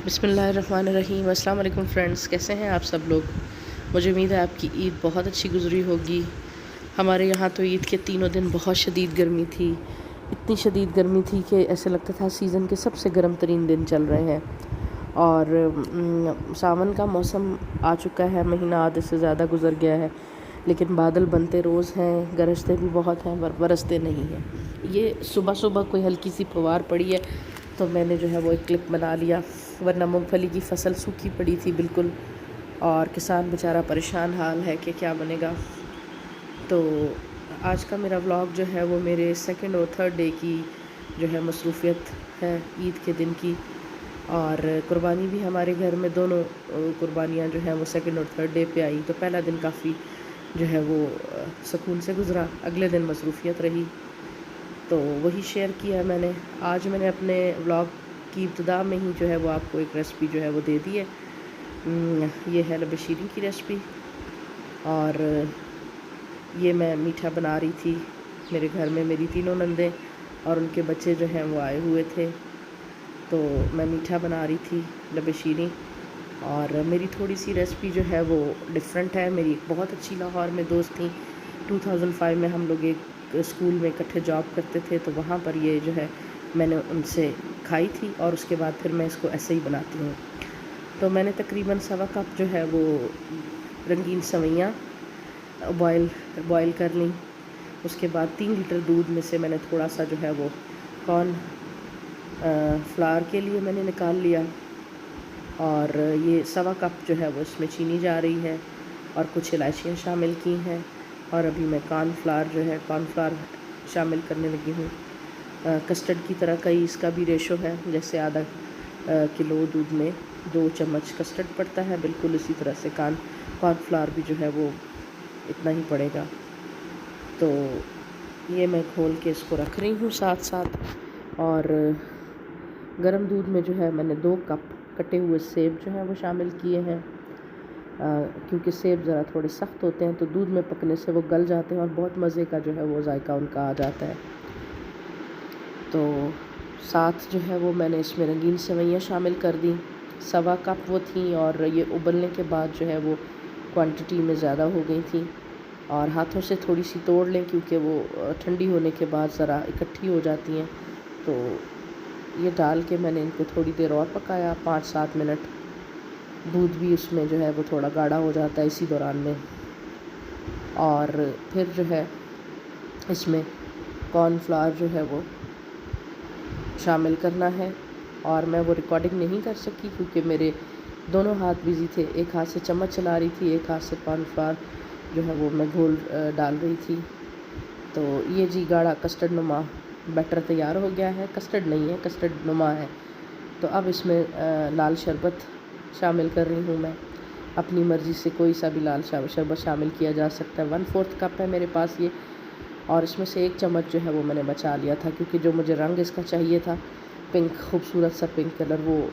बिस्मिल्लाहिर्रहमानिर्रहीम। अस्सलाम वालेकुम फ्रेंड्स, कैसे हैं आप सब लोग। मुझे उम्मीद है आपकी ईद बहुत अच्छी गुजरी होगी। हमारे यहाँ तो ईद के तीनों दिन बहुत शदीद गर्मी थी। इतनी शदीद गर्मी थी कि ऐसे लगता था सीज़न के सबसे गर्म तरीन दिन चल रहे हैं। और सावन का मौसम आ चुका है, महीना आधे से ज़्यादा गुजर गया है, लेकिन बादल बनते रोज़ हैं, गरजते भी बहुत हैं, बरसते नहीं हैं। ये सुबह सुबह कोई हल्की सी फुहार पड़ी है तो मैंने जो है वो एक क्लिप बना लिया, वरना मूंगफली की फ़सल सूखी पड़ी थी बिल्कुल, और किसान बेचारा परेशान हाल है कि क्या बनेगा। तो आज का मेरा व्लॉग जो है वो मेरे सेकंड और थर्ड डे की जो है मसरूफ़ियत है ईद के दिन की। और कुर्बानी भी हमारे घर में दोनों कुर्बानियाँ जो हैं वो सेकंड और थर्ड डे पे आई। तो पहला दिन काफ़ी जो है वो सुकून से गुज़रा, अगले दिन मसरूफ़ियत रही, तो वही शेयर किया मैंने। आज मैंने अपने व्लॉग की इब्तिदा में ही जो है वो आपको एक रेसिपी जो है वो दे दी है। ये है लबे शीरीन की रेसिपी, और ये मैं मीठा बना रही थी। मेरे घर में मेरी तीनों नंदें और उनके बच्चे जो हैं वो आए हुए थे, तो मैं मीठा बना रही थी लबे शीरीन। और मेरी थोड़ी सी रेसिपी जो है वो डिफरेंट है। मेरी एक बहुत अच्छी लाहौर में दोस्त थी, 2005 में हम लोग एक स्कूल में इकट्ठे जॉब करते थे, तो वहाँ पर ये जो है मैंने उनसे खाई थी, और उसके बाद फिर मैं इसको ऐसे ही बनाती हूँ। तो मैंने तकरीबन सवा कप जो है वो रंगीन सवैयाँ बॉयल कर ली। उसके बाद 3 लीटर दूध में से मैंने थोड़ा सा जो है वो कॉर्न फ्लावर के लिए मैंने निकाल लिया, और ये सवा कप जो है वो इसमें चीनी जा रही है, और कुछ इलायचियाँ शामिल की हैं, और अभी मैं कॉर्नफ्लावर जो है कॉर्नफ्लावर शामिल करने लगी हूँ। कस्टर्ड की तरह का ही इसका भी रेशो है, जैसे आधा किलो दूध में 2 चम्मच कस्टर्ड पड़ता है, बिल्कुल इसी तरह से कॉर्नफ्लावर भी जो है वो इतना ही पड़ेगा। तो ये मैं खोल के इसको रख रही हूँ साथ साथ। और गर्म दूध में जो है मैंने 2 कप कटे हुए सेब जो हैं वो शामिल किए हैं, क्योंकि सेब ज़रा थोड़े सख्त होते हैं तो दूध में पकने से वो गल जाते हैं और बहुत मज़े का जो है वो जायका उनका आ जाता है। तो साथ जो है वो मैंने इसमें रंगीन सेवइयाँ शामिल कर दी, सवा कप वो थी, और ये उबलने के बाद जो है वो क्वांटिटी में ज़्यादा हो गई थी। और हाथों से थोड़ी सी तोड़ लें, क्योंकि वो ठंडी होने के बाद ज़रा इकट्ठी हो जाती हैं। तो ये डाल के मैंने इनको थोड़ी देर और पकाया, 5-7 मिनट। दूध भी उसमें जो है वो थोड़ा गाढ़ा हो जाता है इसी दौरान में। और फिर जो है इसमें कॉर्नफ्लावर जो है वो शामिल करना है, और मैं वो रिकॉर्डिंग नहीं कर सकी क्योंकि मेरे दोनों हाथ बिज़ी थे। एक हाथ से चम्मच चला रही थी, एक हाथ से कॉर्नफ्लावर जो है वो मैं घोल डाल रही थी। तो ये जी गाढ़ा कस्टर्ड नुमा बैटर तैयार हो गया है। कस्टर्ड नहीं है, कस्टर्ड नुमा है। तो अब इसमें लाल शरबत शामिल कर रही हूँ मैं। अपनी मर्ज़ी से कोई सा भी लाल शरबत शामिल किया जा सकता है। 1/4 कप है मेरे पास ये, और इसमें से 1 चम्मच जो है वो मैंने बचा लिया था, क्योंकि जो मुझे रंग इसका चाहिए था, पिंक, खूबसूरत सा पिंक कलर, वो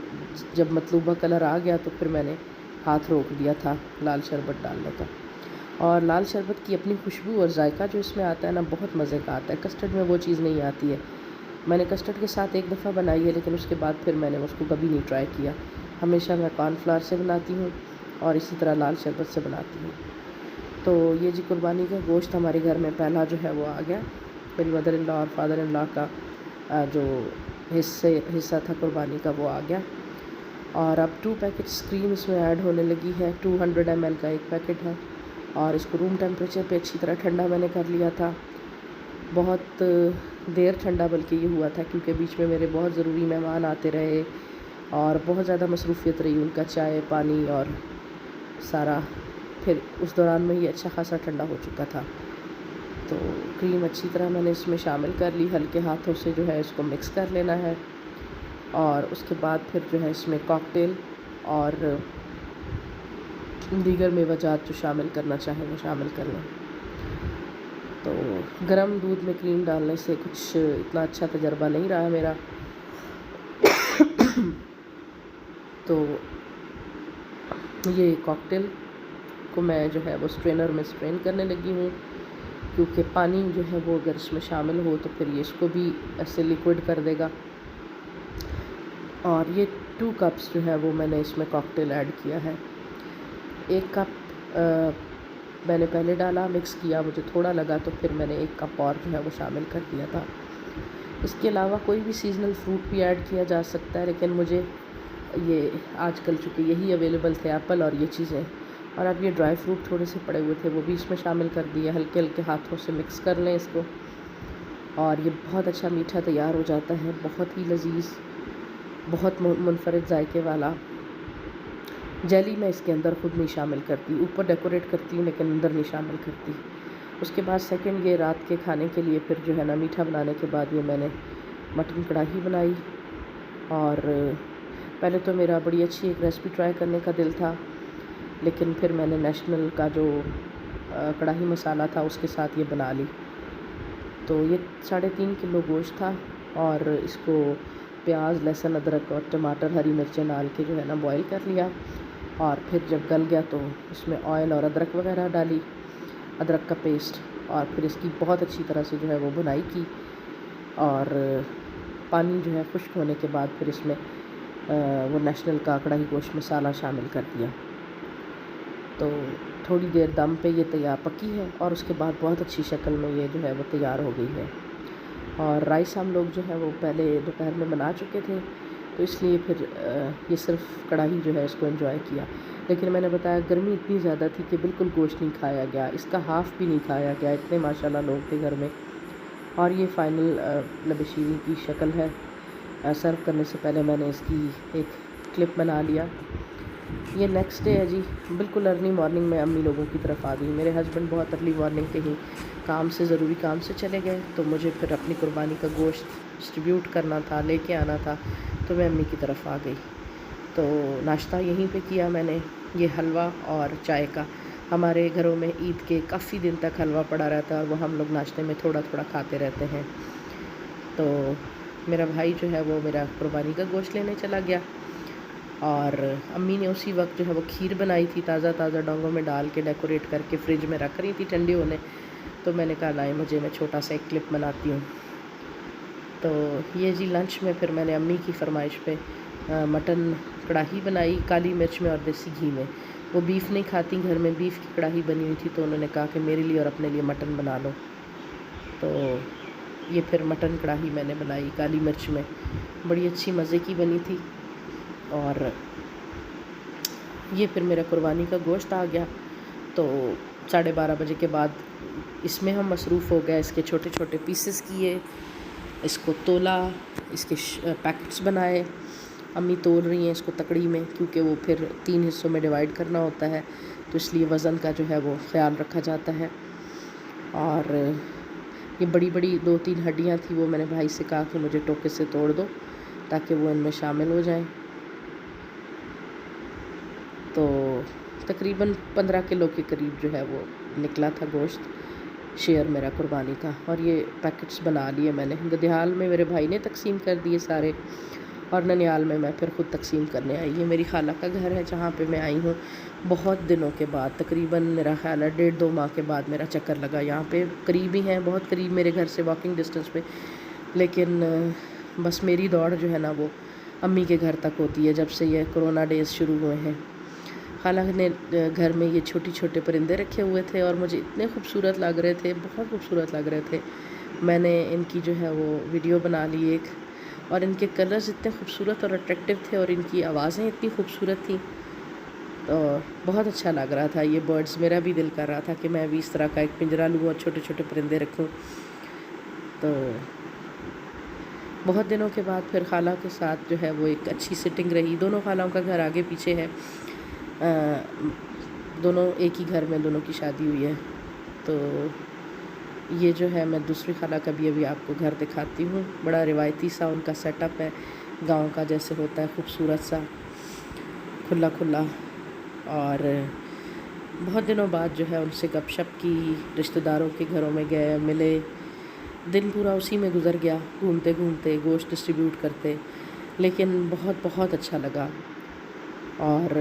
जब मतलूबा कलर आ गया तो फिर मैंने हाथ रोक दिया था लाल शरबत डालने का। और लाल शरबत की अपनी खुशबू और जायका जो इसमें आता है ना, बहुत मज़े का आता है। कस्टर्ड में वो चीज़ नहीं आती है। मैंने कस्टर्ड के साथ एक दफ़ा बनाई है, लेकिन उसके बाद फिर मैंने उसको कभी नहीं ट्राई किया। हमेशा मैं कॉर्नफ्लावर से बनाती हूँ और इसी तरह लाल शरबत से बनाती हूँ। तो ये जी कुर्बानी का गोश्त हमारे घर में पहला जो है वो आ गया। मेरी मदर इन लॉ और फादर इन लॉ का जो हिस्सा था कुर्बानी का वो आ गया। और अब 2 पैकेट्स क्रीम इसमें ऐड होने लगी है। 200 ml का एक पैकेट है, और इसको रूम टेम्परेचर पे अच्छी तरह ठंडा मैंने कर लिया था। बहुत देर ठंडा बल्कि ये हुआ था, क्योंकि बीच में मेरे बहुत ज़रूरी मेहमान आते रहे और बहुत ज़्यादा मसरूफ़ियत रही उनका, चाय पानी और सारा। फिर उस दौरान में ये अच्छा खासा ठंडा हो चुका था। तो क्रीम अच्छी तरह मैंने इसमें शामिल कर ली। हल्के हाथों से जो है इसको मिक्स कर लेना है, और उसके बाद फिर जो है इसमें कॉकटेल और दीगर मेवाजात जो शामिल करना चाहें वो शामिल कर लें। तो गर्म दूध में क्रीम डालने से कुछ इतना अच्छा तजर्बा नहीं रहा मेरा। तो ये कॉकटेल को मैं जो है वो स्ट्रेनर में स्ट्रेन करने लगी हूँ, क्योंकि पानी जो है वो अगर इसमें शामिल हो तो फिर ये इसको भी ऐसे लिक्विड कर देगा। और ये 2 कप्स जो है वो मैंने इसमें कॉकटेल ऐड किया है। 1 कप मैंने पहले डाला, मिक्स किया, मुझे थोड़ा लगा तो फिर मैंने 1 कप और जो है वो शामिल कर दिया था। इसके अलावा कोई भी सीज़नल फ्रूट भी ऐड किया जा सकता है, लेकिन मुझे ये आजकल चूँकि यही अवेलेबल थे एप्पल और ये चीज़ें, और अब ये ड्राई फ्रूट थोड़े से पड़े हुए थे वो भी इसमें शामिल कर दिए। हल्के हल्के हाथों से मिक्स कर लें इसको, और ये बहुत अच्छा मीठा तैयार हो जाता है, बहुत ही लजीज, बहुत मुनफरिद जायके वाला। जेली मैं इसके अंदर ख़ुद नहीं शामिल करती, ऊपर डेकोरेट करती हूँ लेकिन अंदर नहीं शामिल करती। उसके बाद सेकंड ये रात के खाने के लिए फिर जो है ना मीठा बनाने के बाद ये मैंने मटन कढ़ाई बनाई। और पहले तो मेरा बड़ी अच्छी एक रेसिपी ट्राई करने का दिल था, लेकिन फिर मैंने नेशनल का जो कढ़ाई मसाला था उसके साथ ये बना ली। तो ये 3.5 किलो गोश्त था, और इसको प्याज, लहसुन, अदरक और टमाटर, हरी मिर्चें डाल के जो है ना बॉईल कर लिया। और फिर जब गल गया तो इसमें ऑयल और अदरक वगैरह डाली, अदरक का पेस्ट, और फिर इसकी बहुत अच्छी तरह से जो है वो भुनाई की। और पानी जो है खुश्क होने के बाद फिर इसमें वो नेशनल का कढ़ाई गोश्त मसाला शामिल कर दिया। तो थोड़ी देर दम पे ये तैयार पकी है, और उसके बाद बहुत अच्छी शक्ल में ये जो है वो तैयार हो गई है। और राइस हम लोग जो है वो पहले दोपहर में बना चुके थे, तो इसलिए फिर ये सिर्फ कढ़ाई जो है इसको एंजॉय किया। लेकिन मैंने बताया गर्मी इतनी ज़्यादा थी कि बिल्कुल गोश्त नहीं खाया गया, इसका हाफ़ भी नहीं खाया गया, इतने माशाल्लाह लोग थे घर में। और ये फ़ाइनल लबशीरी की शक्ल है। सर्व करने से पहले मैंने इसकी एक क्लिप बना लिया। ये नेक्स्ट डे है जी, बिल्कुल अर्ली मॉर्निंग में अम्मी लोगों की तरफ आ गई। मेरे हस्बैंड बहुत अर्ली मॉर्निंग के ही काम से, ज़रूरी काम से चले गए, तो मुझे फिर अपनी कुर्बानी का गोश्त डिस्ट्रीब्यूट करना था, लेके आना था, तो मैं अम्मी की तरफ आ गई। तो नाश्ता यहीं पे किया मैंने, ये हलवा और चाय का। हमारे घरों में ईद के काफ़ी दिन तक हलवा पड़ा रहता है, और वो हम लोग नाश्ते में थोड़ा थोड़ा खाते रहते हैं। तो मेरा भाई जो है वो मेरा कुर्बानी का गोश्त लेने चला गया, और अम्मी ने उसी वक्त जो है वो खीर बनाई थी, ताज़ा ताज़ा डोंगों में डाल के डेकोरेट करके फ्रिज में रख रही थी ठंडी होने। तो मैंने कहा लाए मुझे, मैं छोटा सा एक क्लिप बनाती हूँ। तो ये जी लंच में फिर मैंने अम्मी की फरमाइश पे मटन कढ़ाई बनाई, काली मिर्च में और देसी घी में। वो बीफ़ नहीं खाती, घर में बीफ़ की कढ़ाई बनी हुई थी, तो उन्होंने कहा कि मेरे लिए और अपने लिए मटन बना लो। तो ये फिर मटन कढ़ाई मैंने बनाई काली मिर्च में, बड़ी अच्छी मज़े की बनी थी। और ये फिर मेरा कुर्बानी का गोश्त आ गया। तो 12:30 बजे के बाद इसमें हम मसरूफ़ हो गए। इसके छोटे छोटे पीसेस किए, इसको तोला, इसके पैकेट्स बनाए। अम्मी तोल रही हैं इसको तकड़ी में, क्योंकि वो फिर 3 हिस्सों में डिवाइड करना होता है, तो इसलिए वज़न का जो है वो ख़्याल रखा जाता है। और ये बड़ी बड़ी 2-3 हड्डियाँ थी, वो मैंने भाई से कहा कि मुझे टोके से तोड़ दो ताकि वो इनमें शामिल हो जाएं। तो तकरीबन 15 किलो के करीब जो है वो निकला था गोश्त, शेयर मेरा कुर्बानी का। और ये पैकेट्स बना लिए मैंने। गदिहाल में मेरे भाई ने तकसीम कर दिए सारे, और ननियाल में मैं फिर ख़ुद तकसीम करने आई। ये मेरी खाला का घर है जहाँ पे मैं आई हूँ बहुत दिनों के बाद, तकरीबन मेरा ख्याल है 1.5-2 माह के बाद मेरा चक्कर लगा। यहाँ पे करीब ही हैं, बहुत करीब मेरे घर से वॉकिंग डिस्टेंस पे, लेकिन बस मेरी दौड़ जो है ना वो अम्मी के घर तक होती है जब से ये कोरोना डेज़ शुरू हुए हैं। खाला ने घर में ये छोटे छोटे परिंदे रखे हुए थे, और मुझे इतने खूबसूरत लग रहे थे, बहुत खूबसूरत लग रहे थे। मैंने इनकी जो है वो वीडियो बना ली एक, और इनके कलर्स इतने खूबसूरत और अट्रैक्टिव थे, और इनकी आवाज़ें इतनी खूबसूरत थी, तो बहुत अच्छा लग रहा था ये बर्ड्स। मेरा भी दिल कर रहा था कि मैं भी इस तरह का एक पिंजरा लूँ और छोटे छोटे परिंदे रखूँ। तो बहुत दिनों के बाद फिर खाला के साथ जो है वो एक अच्छी सिटिंग रही। दोनों खालाओं का घर आगे पीछे है, दोनों एक ही घर में दोनों की शादी हुई है। तो ये जो है मैं दूसरी खाला का भी अभी आपको घर दिखाती हूँ। बड़ा रिवायती सा उनका सेटअप है, गांव का जैसे होता है, खूबसूरत सा, खुला खुला। और बहुत दिनों बाद जो है उनसे गपशप की, रिश्तेदारों के घरों में गए, मिले, दिन पूरा उसी में गुज़र गया, घूमते घूमते, गोश्त डिस्ट्रीब्यूट करते। लेकिन बहुत बहुत अच्छा लगा। और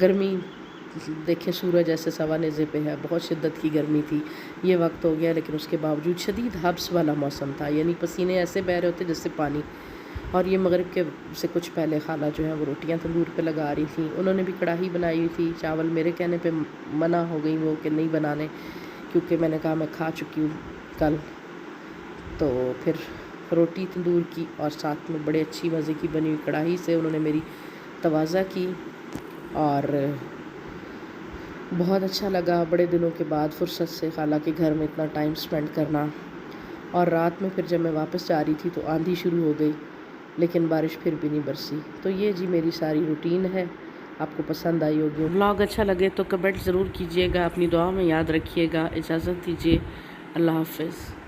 गर्मी देखिए, सूरज ऐसे सवा नेज़े पे है, बहुत शिद्दत की गर्मी थी। ये वक्त हो गया, लेकिन उसके बावजूद शदीद हब्स वाला मौसम था, यानी पसीने ऐसे बह रहे होते जैसे पानी। और ये मगरिब के से कुछ पहले खाला जो है वो रोटियां तंदूर पे लगा रही थी। उन्होंने भी कढ़ाई बनाई हुई थी। चावल मेरे कहने पे मना हो गई वो कि नहीं बनाने, क्योंकि मैंने कहा मैं खा चुकी हूँ कल। तो फिर रोटी तंदूर की और साथ में बड़े अच्छी मज़े की बनी हुई कढ़ाई से उन्होंने मेरी तवाज़ा की और बहुत अच्छा लगा बड़े दिनों के बाद फुर्सत से खाला के घर में इतना टाइम स्पेंड करना। और रात में फिर जब मैं वापस जा रही थी तो आंधी शुरू हो गई, लेकिन बारिश फिर भी नहीं बरसी। तो ये जी मेरी सारी रूटीन है। आपको पसंद आई होगी। व्लॉग अच्छा लगे तो कमेंट ज़रूर कीजिएगा, अपनी दुआ में याद रखिएगा। इजाज़त दीजिए, अल्लाह हाफ़िज़।